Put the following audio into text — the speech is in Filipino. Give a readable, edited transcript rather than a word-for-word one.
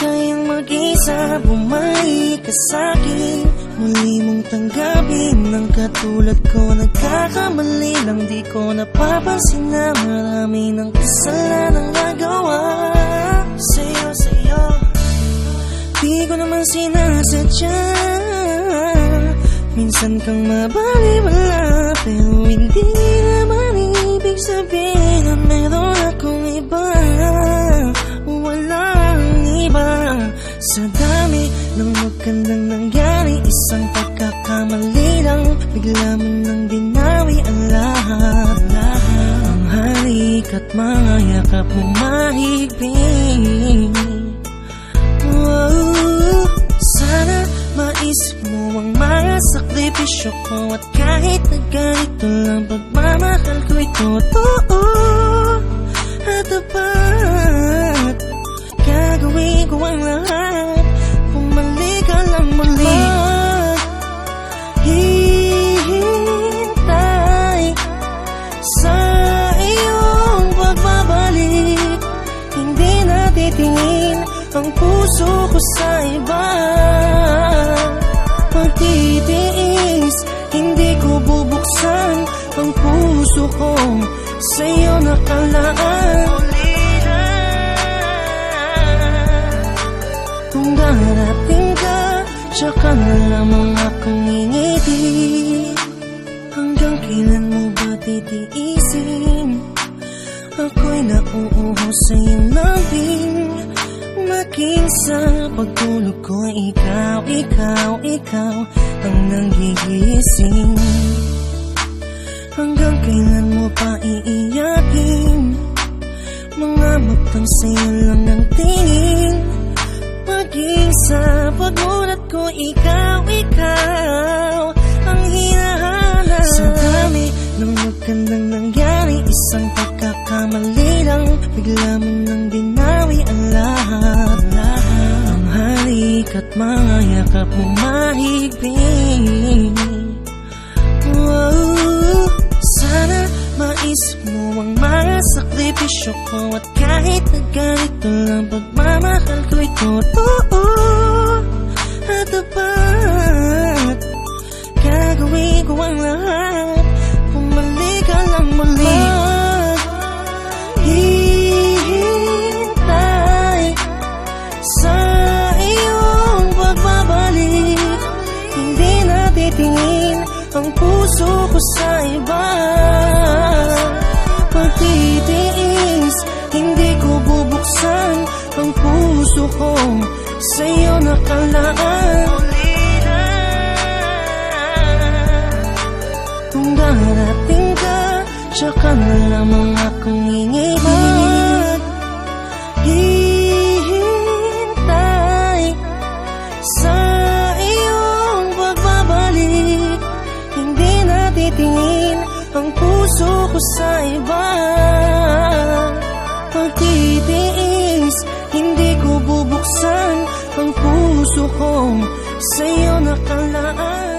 kayang mag-isa, bumalik ka sa'kin. Muli mong tanggapin ng katulad ko. Nagkakamali lang, di ko napapansin na marami ng kasalanang nagawa sa'yo. Di ko naman sinasadya, minsan kang mabaliwala, pero hindi naman ibig sabihin na meron akong iba. Walang iba. Sa dami ng magandang nangyari, isang pagkakamali lang, bigla mo nang binawi ang lahat. Ang halik at mga yakap mo mahigpit. Sana maisip mo ang mga sakripisyo ko, at kahit na ganito lang, pagmamahal ko ito totoo at tapat. Gagawin ko ang lahat, bumalik ka lang muli. Hihintay sa iyong pagbabalik, hindi natitingin ang puso ko sa iba. Pagtitiis, hindi ko bubuksan ang puso ko, sa'yo nakalaan. Kung darating ka, tsaka na lamang akong ngingiti. Hanggang kailan mo ba titiisin? Ako'y nauuho sa iyong lambing, maging sa pagtulog ko, ikaw ang nanggigising. Hanggang kailan mo pa iiyakin? Mga matang sa'yo lang ng tingin, maging sa pagmulat ko, ikaw ang hinahanap. Sa dami ng magandang nangyari, isang pagkakamali lang, bigla mo nang binawi ang lahat. Ang halik at mga yakap mo mahigpit. Sana maisip mo ang mga sakripisyo ko, at kahit na ganito lang, pagmamahal ko ito totoo at tapat. Gagawin ko ang lahat, bumalik ka lang muli. Hihintay sa iyong pagbabalik, hindi natitingin ang puso ko sa iba. Pagtitiis, hindi ko bubuksan ang puso ko, sa'yo nakalaan. Kung darating ka, tsaka na lamang akong ngingiti. Hihintay sa iyong pagbabalik, hindi natitingin ang puso ko sa iba. Pagtitiis, hindi ko bubuksan ang puso ko, sa'yo nakalaan.